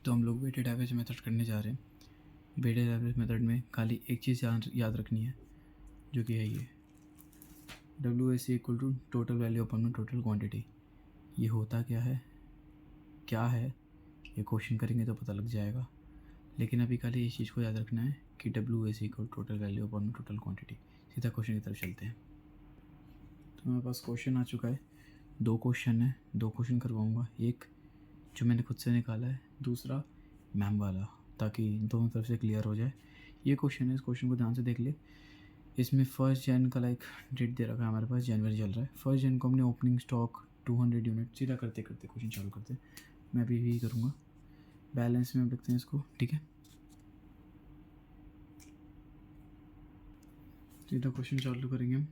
तो हम लोग वेटेड एवरेज मेथड करने जा रहे हैं। वेटेड एवरेज मेथड में खाली एक चीज़ याद रखनी है, जो कि है ये WAC equal to total value upon total quantity. ये होता क्या है ये क्वेश्चन करेंगे तो पता लग जाएगा, लेकिन अभी खाली इस चीज़ को याद रखना है कि WAC equal total value upon total quantity. सीधा क्वेश्चन की तरफ चलते हैं। तो मेरे पास क्वेश्चन आ चुका है, 2 क्वेश्चन है, 2 क्वेश्चन करवाऊँगा। एक जो मैंने खुद से निकाला है, दूसरा मैम वाला, ताकि दोनों तरफ से क्लियर हो जाए। ये क्वेश्चन है, इस क्वेश्चन को ध्यान से देख ले। इसमें 1 जन का डेट दे रखा है, हमारे पास जनवरी चल रहा है। 1 जन को हमने ओपनिंग स्टॉक 200 यूनिट। सीधा करते करते क्वेश्चन चालू करते हैं। मैं अभी यही करूँगा, बैलेंस में लिखते हैं इसको, ठीक है। सीधा क्वेश्चन चालू करेंगे हम।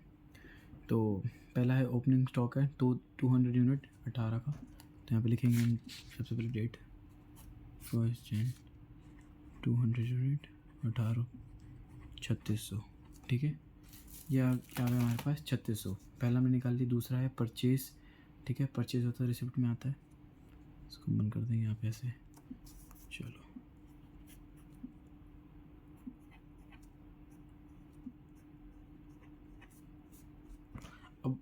तो पहला है ओपनिंग स्टॉक है तो 200 यूनिट 18 का। तो यहाँ पे लिखेंगे हम सबसे पहले डेट 1 जन 200 यूनिट 18 3600, ठीक है। या क्या है हमारे पास 3600 पहला हमने निकाल ली। दूसरा है परचेज, ठीक है। परचेज होता है रिसिप्ट में आता है, इसको बंद कर देंगे यहाँ पे ऐसे। चलो अब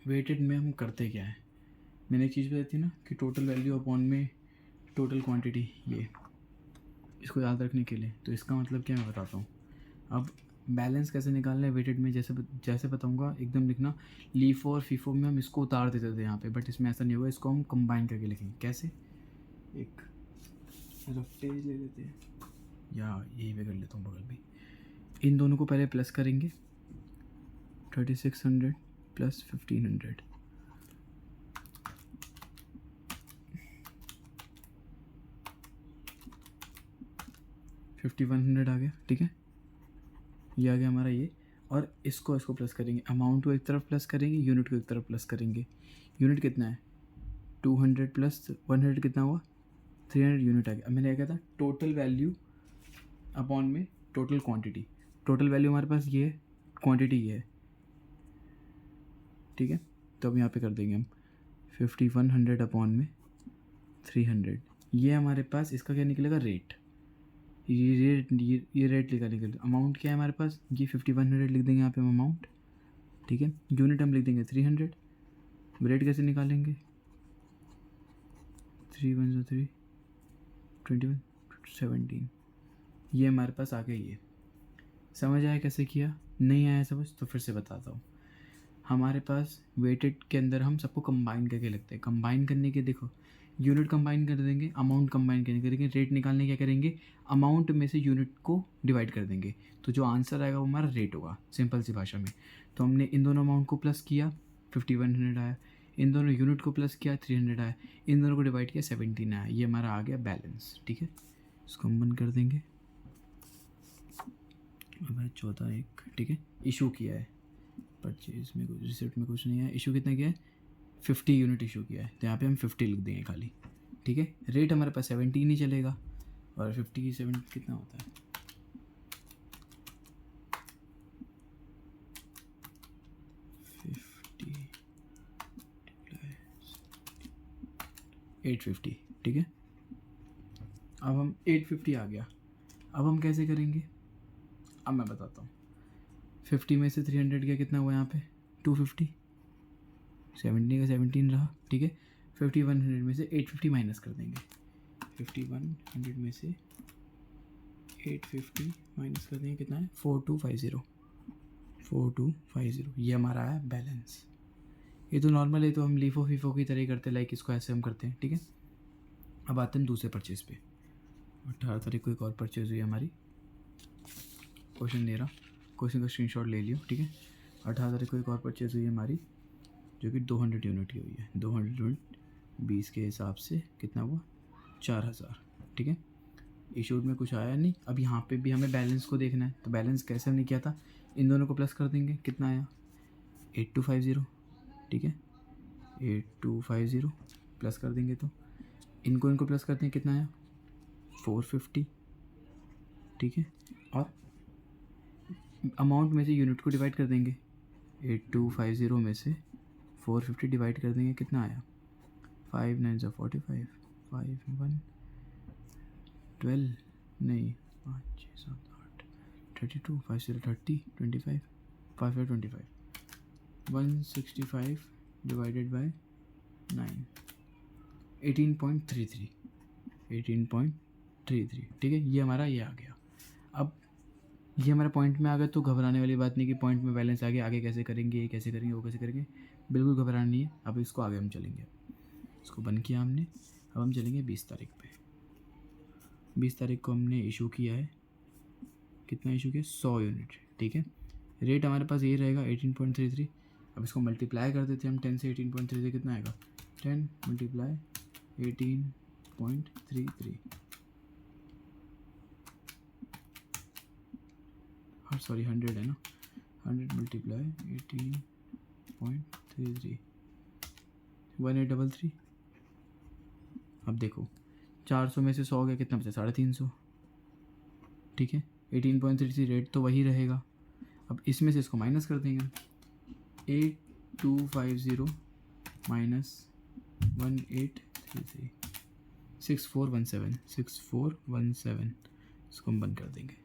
वेटेड में हम करते क्या है, मैंने एक चीज़ बताई थी ना कि टोटल वैल्यू अपॉन में टोटल क्वांटिटी। ये इसको याद रखने के लिए, तो इसका मतलब क्या मैं बताता हूँ। अब बैलेंस कैसे निकालना है वेटेड में, जैसे बताऊँगा एकदम लिखना। लीफो और फीफो में हम इसको उतार देते थे यहाँ पे, बट इसमें ऐसा नहीं होगा। इसको हम कंबाइन करके लिखेंगे। कैसे, एक रफ पेज ले लेते हैं, या यही पे कर लेता हूँ बगल भी। इन दोनों को पहले प्लस करेंगे, 3600 प्लस 1500, $5100 आ गया, ठीक है। ये आ गया हमारा ये। और इसको प्लस करेंगे, अमाउंट को एक तरफ प्लस करेंगे, यूनिट को एक तरफ प्लस करेंगे। यूनिट कितना है 200 प्लस 100 कितना हुआ 300 यूनिट आ गया। अब मैंने क्या था टोटल वैल्यू अपॉन में टोटल क्वांटिटी। टोटल वैल्यू हमारे पास ये है, क्वांटिटी ये है, ठीक है। तो अब यहाँ पे कर देंगे हम 5100 अपॉन में 300। ये हमारे पास इसका क्या निकलेगा रेट। ये रेट निकल। अमाउंट क्या है हमारे पास, ये 5100 लिख देंगे यहाँ पे हम अमाउंट, ठीक है। यूनिट हम लिख देंगे 300। रेट कैसे निकालेंगे 3 1 3 21 17। ये हमारे पास आ गया। ये समझ आया कैसे किया, नहीं आया समझ तो फिर से बताता हूँ। हमारे पास वेटेड के अंदर हम सबको कंबाइन करके लिखते हैं। कंबाइन करने के देखो, यूनिट कंबाइन कर देंगे, अमाउंट कंबाइन करेंगे, रेट निकालने क्या करेंगे, अमाउंट में से यूनिट को डिवाइड कर देंगे, तो जो आंसर आएगा वो हमारा रेट होगा, सिंपल सी भाषा में। तो हमने इन दोनों अमाउंट को प्लस किया, 5100 आया। इन दोनों यूनिट को प्लस किया, 300 आया। इन दोनों को डिवाइड किया, 17 आया। ये हमारा आ गया बैलेंस, ठीक है। इसको हम बंद कर देंगे। अब 14/1, ठीक है। इशू किया है, परचेज में कुछ, रिसिप्ट में कुछ नहीं है। इशू कितना किया है 50 यूनिट इशू किया है, तो यहाँ पे हम 50 लिख देंगे खाली, ठीक है। रेट हमारे पास 17 ही चलेगा, और 57 कितना होता है 850, ठीक है। अब हम 850 आ गया। अब हम कैसे करेंगे, अब मैं बताता हूँ। 50 में से 300 गया, कितना हुआ यहाँ पे 250, 17 का 17 रहा, ठीक है। 5100 में से 850 माइनस कर देंगे। 5100 में से 850 माइनस कर देंगे, कितना है 4250। ये हमारा है बैलेंस। ये तो नॉर्मल है, तो हम लीफो फीफो की तरह ही करते हैं, लाइक इसको ऐसे हम करते हैं, ठीक है। अब आते हैं दूसरे परचेज पे। 18 तारीख को एक और परचेज हुई हमारी। क्वेश्चन दे रहा, क्वेश्चन का स्क्रीनशॉट ले लियो, ठीक है। 18 तारीख को एक और परचेज हुई हमारी, जो कि 200 यूनिट की हुई है। 200 यूनिट 20 के हिसाब से कितना हुआ 4000, ठीक है। इशूड में कुछ आया नहीं। अब यहाँ पे भी हमें बैलेंस को देखना है, तो बैलेंस कैसे हमने किया था, इन दोनों को प्लस कर देंगे, कितना आया 8250, ठीक है। 8250 प्लस कर देंगे, तो इनको प्लस करते हैं, कितना आया 450, ठीक है। और अमाउंट में से यूनिट को डिवाइड कर देंगे, 8250 में से 450 डिवाइड कर देंगे, कितना आया 5 9 45, 5 1 12 नहीं 5 6 7 8 32 5 0 30 25 5 5 25 165 डिवाइडेड बाय 9 18.33 18.33 ठीक है। ये हमारा ये आ गया। अब ये हमारे पॉइंट में आ गया तो घबराने वाली बात नहीं कि पॉइंट में बैलेंस आ गया, आगे कैसे करेंगे, ये कैसे करेंगे, वो कैसे करेंगे, बिल्कुल घबराना नहीं है। अब इसको आगे हम चलेंगे, इसको बंद किया हमने। अब हम चलेंगे 20 तारीख पे। 20 तारीख को हमने इशू किया है, कितना इशू किया, 100 यूनिट, ठीक है। रेट हमारे पास ये रहेगा 18.33। अब इसको मल्टीप्लाई कर देते हैं हम 10 से। 18.33 कितना आएगा, 10 मल्टीप्लाई 18.33, हाँ सॉरी 100 है ना, 100 मल्टीप्लाई 18.33 1833। अब देखो 400 में से 100 गया, कितना बचा, 350, ठीक है। 18.33 रेट तो वही रहेगा। अब इसमें से इसको माइनस कर देंगे, 8250 माइनस 1833 6417 इसको हम बंद कर देंगे।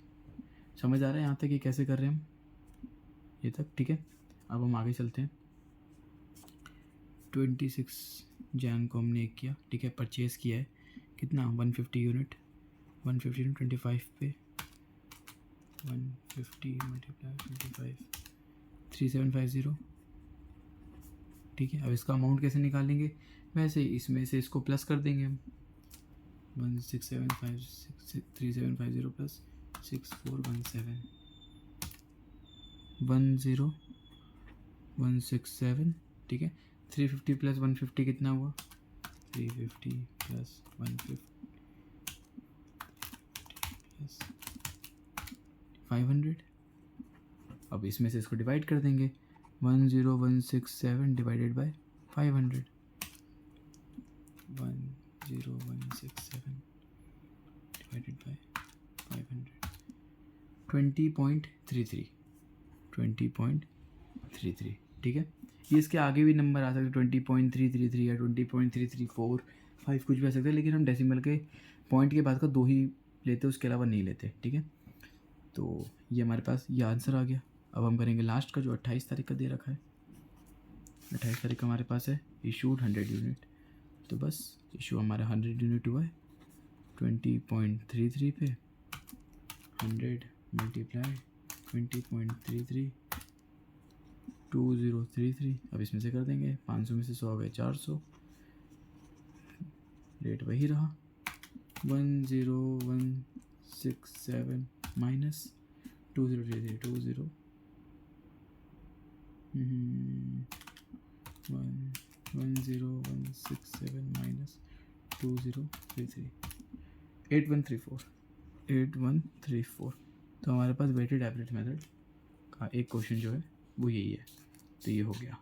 समझ आ रहा है यहाँ तक कि कैसे कर रहे हैं हम, ये तक ठीक है। अब हम आगे चलते हैं। 26 जैन को हमने एक किया, ठीक है, परचेज़ किया है कितना, 150 यूनिट। 150 यूनिट 25 पे 150 मल्टीप्लाई 25 3750, ठीक है। अब इसका अमाउंट कैसे निकालेंगे, वैसे इसमें से इसको प्लस कर देंगे हम, 3750 प्लस 6417 10167, ठीक है। 350 प्लस 150 कितना हुआ, 350 प्लस 150 प्लस 500। अब इसमें से इसको डिवाइड कर देंगे, 10167 डिवाइडेड बाय 500, 10167 डिवाइडेड बाय 500, 20.33 20.33, ठीक है। ये इसके आगे भी नंबर आ सकते हैं, 20.333 या 20.3345 कुछ भी आ सकता है, लेकिन हम डेसिमल के पॉइंट के बाद का 2 ही लेते, उसके अलावा नहीं लेते, ठीक है। तो ये हमारे पास ये आंसर आ गया। अब हम करेंगे लास्ट का, जो 28 तारीख का दे रखा है। 28 तारीख का हमारे पास है इशूड 100 यूनिट, तो बस इशू हमारा 100 यूनिट हुआ है 20.33 पे 100 मल्टीप्लाई 20.33 2033। अब इसमें से कर देंगे, 500 में से 100 गए 400, रेट वही रहा 10167 माइनस 2033 10167 माइनस 2033 8134। तो हमारे पास वेटेड एवरेज मेथड का एक क्वेश्चन जो है वो यही है, तो ये हो गया,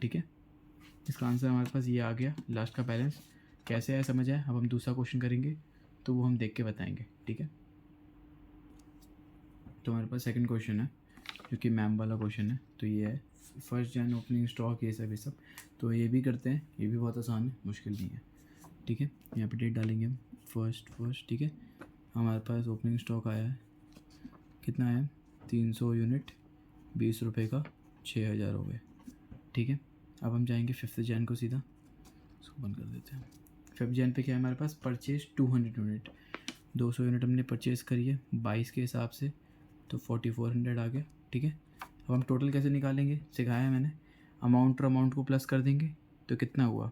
ठीक है। इसका आंसर हमारे पास ये आ गया। लास्ट का बैलेंस कैसे आया समझ आया। अब हम दूसरा क्वेश्चन करेंगे तो वो हम देख के बताएंगे, ठीक है। तो हमारे पास सेकंड क्वेश्चन है जो कि मैम वाला क्वेश्चन है, तो ये है 1 जन ओपनिंग स्टॉक, ये सब। तो ये भी करते हैं, ये भी बहुत आसान है, मुश्किल नहीं है, ठीक है। यहाँ पे डेट डालेंगे हम फर्स्ट, ठीक है। हमारे पास ओपनिंग स्टॉक आया है, कितना आया, 300 यूनिट 20 रुपये का 6000 हो गए, ठीक है। अब हम जाएंगे 5 जन को सीधा, इसको बंद कर देते हैं। 5 जन पे क्या है हमारे पास, परचेज 200 यूनिट, 200 यूनिट हमने परचेज़ करी है 22 के हिसाब से, तो 4400 आ गया, ठीक है। अब हम टोटल कैसे निकालेंगे सिखाया है मैंने, अमाउंट और अमाउंट को प्लस कर देंगे, तो कितना हुआ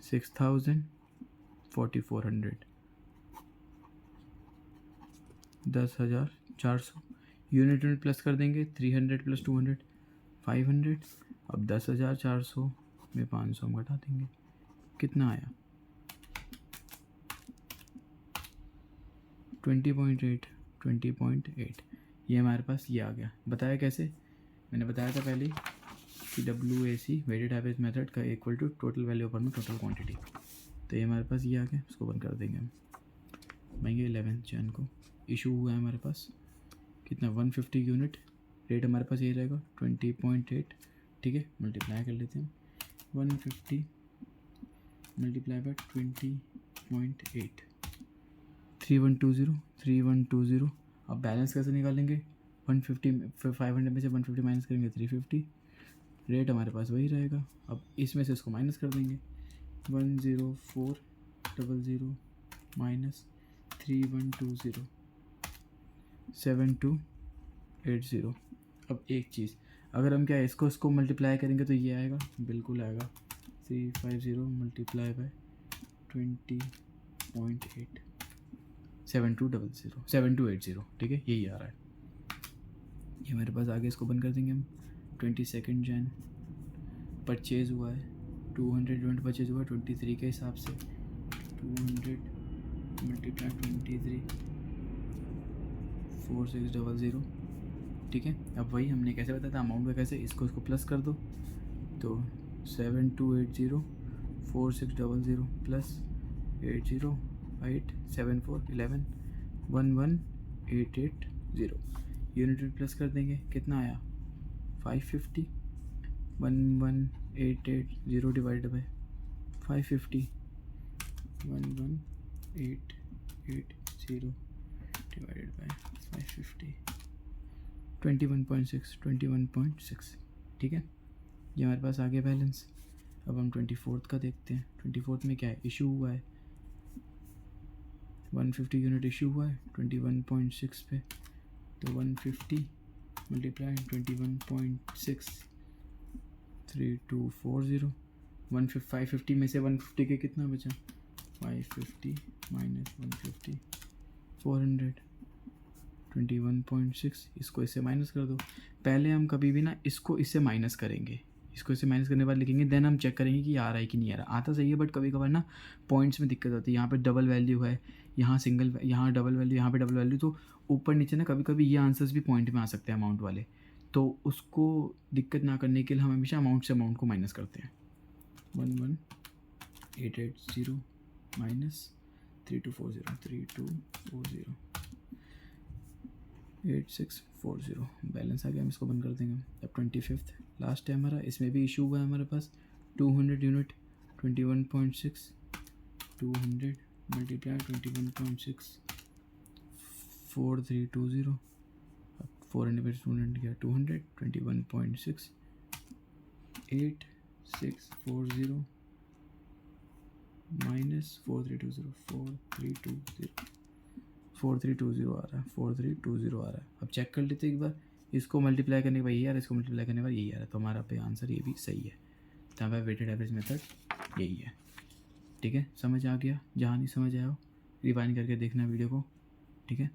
6000 4400 10,400। यूनिट प्लस कर देंगे, 300 प्लस 200 500। अब 10,400 में 500 हम घटा देंगे, कितना आया 20.8। ये हमारे पास ये आ गया। बताया कैसे, मैंने बताया था पहले कि WAC वेटेड एवरेज मेथड का इक्वल टू टोटल वैल्यू अपन में टोटल क्वांटिटी। तो ये हमारे पास ये आ गया, इसको बंद कर देंगे हम। भाई 11 जन को इशू हुआ है हमारे पास कितना, 150 यूनिट, रेट हमारे पास ये रहेगा 20.8, ठीक है। मल्टीप्लाई कर लेते हैं, 150 मल्टीप्लाई बाय 20.8 3120। अब बैलेंस कैसे निकालेंगे? 150 500 में से 150 माइनस करेंगे 350, रेट हमारे पास वही रहेगा। अब इसमें से इसको माइनस कर देंगे, 10400 माइनस 3120 7280। अब एक चीज़, अगर हम क्या इसको मल्टीप्लाई करेंगे तो ये आएगा, बिल्कुल आएगा 350 मल्टीप्लाई बाय 20.8 7280, ठीक है, यही आ रहा है। ये हमारे पास आगे, इसको बंद कर देंगे हम। 22 जन परचेज़ हुआ है, 200 यूनिट परचेज हुआ है 23 के हिसाब से, 200 मल्टीप्लाई 23 4600, ठीक है। अब वही हमने कैसे बताया था अमाउंट में, कैसे इसको प्लस कर दो, तो 7280 4600 प्लस 8087411 11880, यूनिट में प्लस कर देंगे, कितना आया 550, 11880 डिवाइड बाय 550, 11880 डिवाइडेड बाय 550, 21.6, ठीक है। ये हमारे पास आ गया बैलेंस। अब हम 24 का देखते हैं। 24 में क्या है, इशू हुआ है 150 यूनिट इशू हुआ है 21.6 पे, तो 150 मल्टीप्लाई 21.6 3240, 550 में से 150 के कितना बचा, 550 माइनस 150 400, 21.6, इसको इससे माइनस कर दो। पहले हम कभी भी ना इसको इससे माइनस करेंगे, इसको इससे माइनस करने के बाद लिखेंगे, देन हम चेक करेंगे कि आ रहा है कि नहीं आ रहा। आता सही है, बट कभी कभार ना पॉइंट्स में दिक्कत होती है। यहाँ पे डबल वैल्यू है, यहाँ सिंगल, यहाँ डबल वैल्यू, यहाँ पे डबल वैल्यू, तो ऊपर नीचे ना कभी कभी ये आंसर्स भी पॉइंट में आ सकते हैं अमाउंट वाले। तो उसको दिक्कत ना करने के लिए हम हमेशा अमाउंट से अमाउंट को माइनस करते हैं। 11880 माइनस 3240 8640, बैलेंस आ गया। हम इसको बंद कर देंगे। अब 25 लास्ट है हमारा, इसमें भी इशू हुआ है हमारे पास 200 यूनिट 21.6, 200 मल्टीप्लाई 21.6 4320, 400 में 200 गया 200, 21.6 8640 माइनस 4320 4320 आ रहा है, 4320 आ रहा है। अब चेक कर लेते एक बार, इसको मल्टीप्लाई करने के बाद यही आ रहा है, इसको मल्टीप्लाई करने के बाद यही आ रहा है, तो हमारा पे आंसर ये भी सही है। तो हमारा वेटेड एवरेज मेथड यही है, ठीक है। समझ आ गया? जहाँ नहीं समझ आया हो रिवाइंड करके देखना वीडियो को, ठीक है।